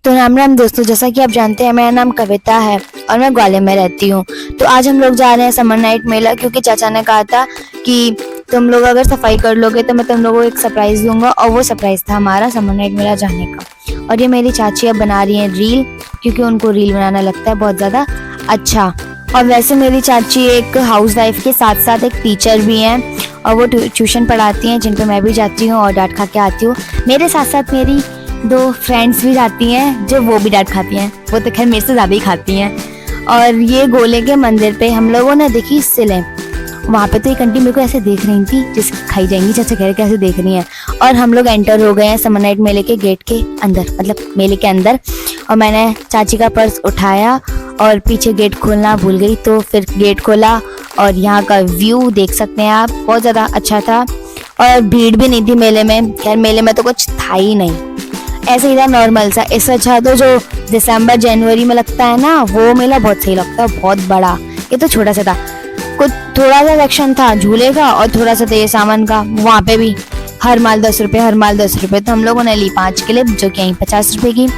तो राम राम दोस्तों, जैसा कि आप जानते हैं मेरा नाम कविता है और मैं ग्वालियर में रहती हूँ। तो आज हम लोग जा रहे हैं समर नाइट मेला, क्योंकि चाचा ने कहा था कि तुम लोग अगर सफाई कर लोगे तो मैं तुम लोगों को एक सरप्राइज दूंगा, और वो सरप्राइज था हमारा समर नाइट मेला जाने का। और ये मेरी चाची अब बना रही है रील, क्योंकि उनको रील बनाना लगता है बहुत ज़्यादा अच्छा। और वैसे मेरी चाची एक हाउस वाइफ के साथ साथ एक टीचर भी हैं, और वो ट्यूशन पढ़ाती हैं जिन पर मैं भी जाती हूँ और डांट खा के आती हूँ। मेरे साथ साथ मेरी 2 फ्रेंड्स भी जाती हैं जो वो भी डांट खाती हैं, वो तो खैर मेरे से ज़्यादा ही खाती हैं। और ये गोले के मंदिर पे हम लोगों ने देखी सिलें, वहाँ पे तो एक आंटी मेरे को ऐसे देख रही थी जिस खाई जाएंगी, चाचा कह रहे कैसे देख रही हैं। और हम लोग एंटर हो गए हैं समर नाइट मेले के गेट के अंदर, मतलब मेले के अंदर। और मैंने चाची का पर्स उठाया और पीछे गेट खोलना भूल गई, तो फिर गेट खोला और यहाँ का व्यू देख सकते हैं आप, बहुत ज़्यादा अच्छा था। और भीड़ भी नहीं थी मेले में, खैर मेले में तो कुछ था ही नहीं, ऐसे ही था नॉर्मल सा। इससे अच्छा तो जो दिसंबर जनवरी में लगता है ना, वो मेला बहुत सही लगता है, बहुत बड़ा। ये तो छोटा सा था, कुछ थोड़ा सा सेक्शन था झूले का और थोड़ा सा तेज सामान का। वहाँ पे भी हर माल 10 रुपये, हर माल 10 रुपये। तो हम लोगों ने ली 5 क्लिप, जो कि यहीं 50 रुपये की।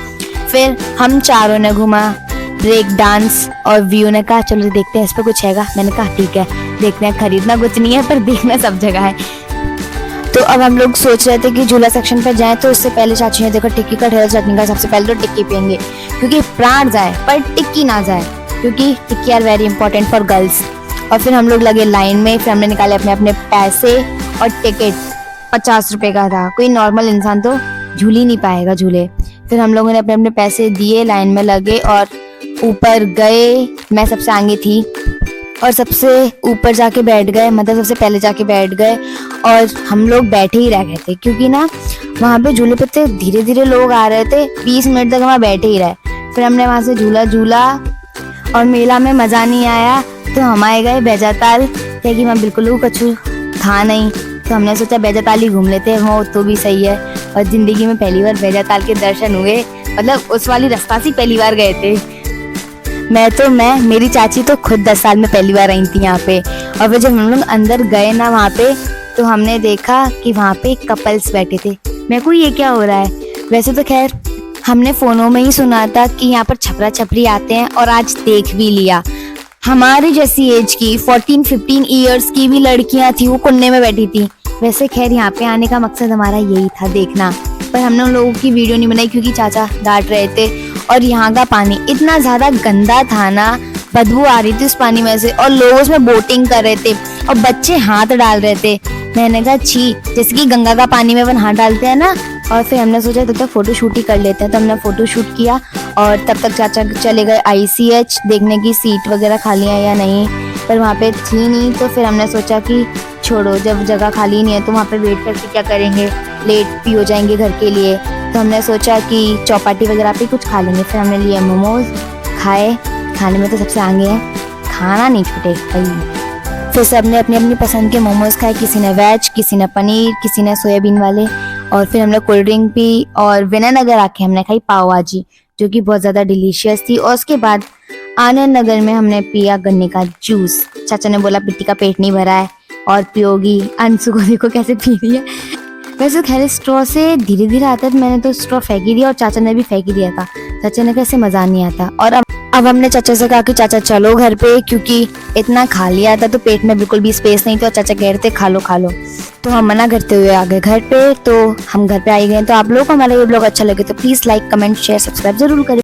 फिर हम चारों ने घूमा ब्रेक डांस, और व्यू ने कहा चलो देखते हैं इस पर कुछ हैगा। मैंने कहा ठीक है देखते हैं, खरीदना कुछ नहीं है पर देखना सब जगह है। तो अब हम लोग सोच रहे थे कि झूला सेक्शन पर जाएं, तो उससे पहले चाची ने देखा टिक्की का ठेला चटनी का, सबसे पहले तो टिक्की पियेंगे, क्योंकि प्राण जाए पर टिक्की ना जाए, क्योंकि tikki are very important for girls. और फिर हम लोग लगे लाइन में, फिर हमने निकाले अपने अपने पैसे, और टिकट 50 रुपये का था। कोई नॉर्मल इंसान तो झूल ही नहीं पाएगा झूले। फिर हम लोगों ने अपने अपने पैसे दिए, लाइन में लगे और ऊपर गए। मैं सबसे आगे थी और सबसे ऊपर जाके बैठ गए, मतलब सबसे पहले जाके बैठ गए। और हम लोग बैठे ही रह गए थे, क्योंकि ना वहाँ पे झूले पे तो धीरे धीरे लोग आ रहे थे, 20 मिनट तक वहाँ बैठे ही रहे। फिर हमने वहाँ से झूला झूला और मेला में मज़ा नहीं आया, तो हम आए गए बैजाताल, क्योंकि वहाँ बिल्कुल कछु था नहीं। तो हमने सोचा बैजाताल ही घूम लेते हैं, वो तो भी सही है। और ज़िंदगी में पहली बार बैजाताल के दर्शन हुए, मतलब उस वाली रास्ता से पहली बार गए थे। मेरी चाची तो खुद 10 साल में पहली बार आई थी यहाँ पे। और फिर जब हम लोग अंदर गए ना वहाँ पे, तो हमने देखा कि वहाँ पे कपल्स बैठे थे। मेरे को ये क्या हो रहा है, वैसे तो खैर हमने फ़ोनों में ही सुना था कि यहाँ पर छपरा छपरी आते हैं, और आज देख भी लिया। हमारी जैसी एज की 14-15 ईयर्स की भी लड़कियाँ थी, वो कुन्ने में बैठी थी। वैसे खैर यहाँ पे आने का मकसद हमारा यही था, देखना। पर हमने उन लोगों की वीडियो नहीं बनाई, क्योंकि चाचा डांट रहे थे। और यहाँ का पानी इतना ज़्यादा गंदा था ना, बदबू आ रही थी उस पानी में से, और लोग उसमें बोटिंग कर रहे थे और बच्चे हाथ डाल रहे थे। मैंने कहा छी, जैसे कि गंगा का पानी में अपन हाथ डालते हैं ना। और फिर हमने सोचा तब तक फ़ोटो शूट ही कर लेते हैं, तो हमने फ़ोटो शूट किया। और तब तक चाचा चले गए ICH देखने की सीट वगैरह खाली है या नहीं, पर वहाँ पे थी नहीं। तो फिर हमने सोचा कि छोड़ो, जब जगह खाली नहीं है तो वहाँ पे वेट करके क्या करेंगे, लेट भी हो जाएंगे घर के लिए। तो हमने सोचा कि चौपाटी वगैरह पे कुछ खा लेंगे। फिर हमने लिए मोमोज, खाए, खाने में तो सबसे आगे है, खाना नहीं छूटे भाई। फिर सबने अपनी अपनी पसंद के मोमोज खाए, किसी ने वेज, किसी ने पनीर, किसी ने सोयाबीन वाले। और फिर हमने कोल्ड ड्रिंक पी, और विनय नगर आके हमने खाई पाव भाजी, जो कि बहुत ज़्यादा डिलीशियस थी। और उसके बाद आनंद नगर में हमने पिया गन्ने का जूस। चाचा ने बोला बिट्टी का पेट नहीं भरा है और पियोगी। अंशु को देखो कैसे पी रही है। वैसे खैर स्ट्रॉ से धीरे धीरे आता है, तो मैंने तो स्ट्रॉ फेंक ही दिया, और चाचा ने भी फेंक ही दिया था। चाचा ने कैसे मज़ा नहीं आता। और अब हमने चाचा से कहा कि चाचा चलो घर पे, क्योंकि इतना खा लिया था तो पेट में बिल्कुल भी स्पेस नहीं था। और चाचा कह रहे थे खा लो खा लो, तो हम मना करते हुए आ गए घर पे। तो हम घर पे आ गए। तो आप लोगों को हमारा ये ब्लॉग अच्छा लगे तो please like, comment, share, subscribe जरूर करें।